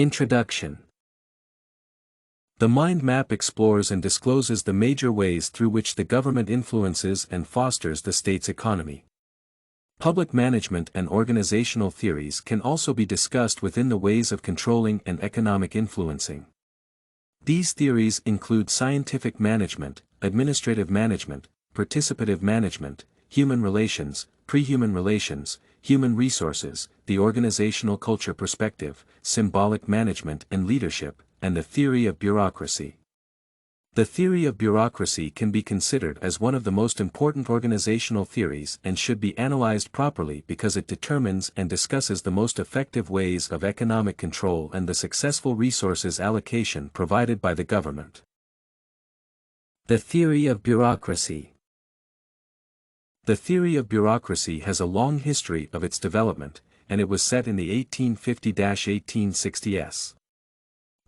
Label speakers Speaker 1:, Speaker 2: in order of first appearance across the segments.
Speaker 1: Introduction. The mind map explores and discloses the major ways through which the government influences and fosters the state's economy. Public management and organizational theories can also be discussed within the ways of controlling and economic influencing. These theories include scientific management, administrative management, participative management, human relations, pre-human relations, human resources, the organizational culture perspective, symbolic management and leadership, and the theory of bureaucracy. The theory of bureaucracy can be considered as one of the most important organizational theories and should be analyzed properly because it determines and discusses the most effective ways of economic control and the successful resources allocation provided by the government. The theory of bureaucracy. The theory of bureaucracy has a long history of its development, and it was set in the 1850–1860s.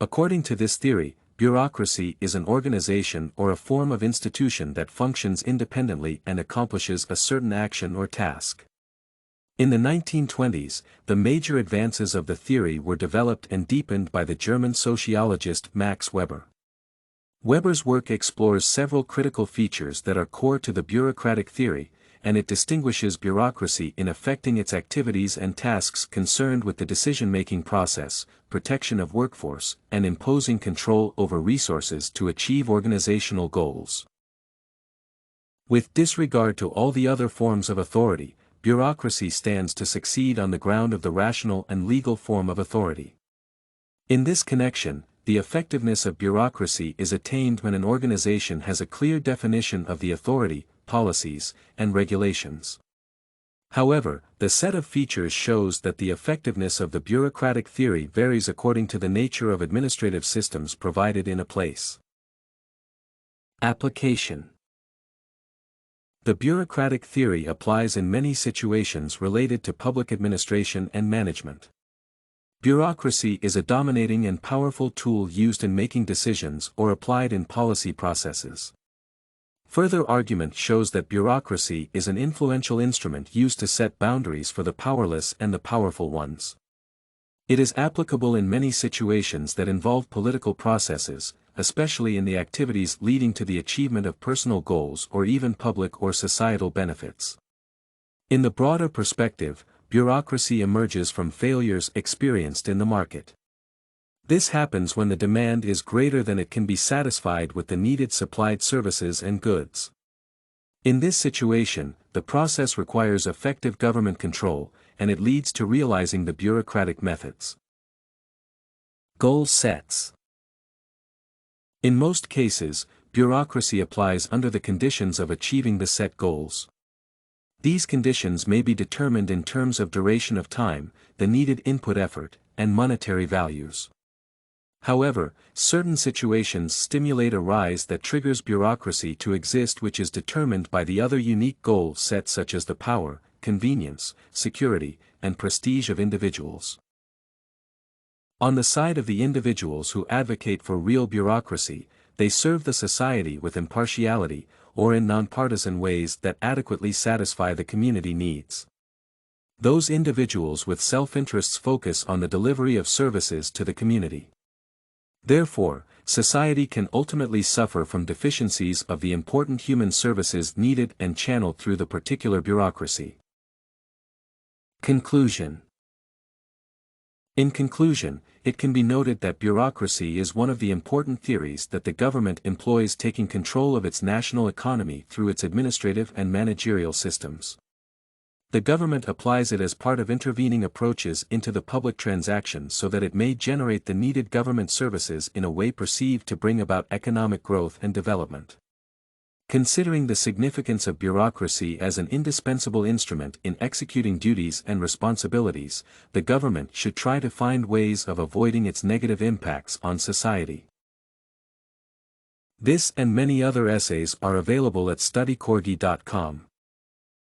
Speaker 1: According to this theory, bureaucracy is an organization or a form of institution that functions independently and accomplishes a certain action or task. In the 1920s, the major advances of the theory were developed and deepened by the German sociologist Max Weber. Weber's work explores several critical features that are core to the bureaucratic theory, and it distinguishes bureaucracy in affecting its activities and tasks concerned with the decision-making process, protection of workforce, and imposing control over resources to achieve organizational goals. With disregard to all the other forms of authority, bureaucracy stands to succeed on the ground of the rational and legal form of authority. In this connection, the effectiveness of bureaucracy is attained when an organization has a clear definition of the authority, policies, and regulations. However, the set of features shows that the effectiveness of the bureaucratic theory varies according to the nature of administrative systems provided in a place. Application. The bureaucratic theory applies in many situations related to public administration and management. Bureaucracy is a dominating and powerful tool used in making decisions or applied in policy processes. Further argument shows that bureaucracy is an influential instrument used to set boundaries for the powerless and the powerful ones. It is applicable in many situations that involve political processes, especially in the activities leading to the achievement of personal goals or even public or societal benefits. In the broader perspective, bureaucracy emerges from failures experienced in the market. This happens when the demand is greater than it can be satisfied with the needed supplied services and goods. In this situation, the process requires effective government control, and it leads to realizing the bureaucratic methods. Goal sets. In most cases, bureaucracy applies under the conditions of achieving the set goals. These conditions may be determined in terms of duration of time, the needed input effort, and monetary values. However, certain situations stimulate a rise that triggers bureaucracy to exist, which is determined by the other unique goal sets such as the power, convenience, security, and prestige of individuals. On the side of the individuals who advocate for real bureaucracy, they serve the society with impartiality, or in nonpartisan ways that adequately satisfy the community needs. Those individuals with self-interests focus on the delivery of services to the community. Therefore, society can ultimately suffer from deficiencies of the important human services needed and channeled through the particular bureaucracy. Conclusion. In conclusion, it can be noted that bureaucracy is one of the important theories that the government employs, taking control of its national economy through its administrative and managerial systems. The government applies it as part of intervening approaches into the public transactions so that it may generate the needed government services in a way perceived to bring about economic growth and development. Considering the significance of bureaucracy as an indispensable instrument in executing duties and responsibilities, the government should try to find ways of avoiding its negative impacts on society. This and many other essays are available at studycorgi.com.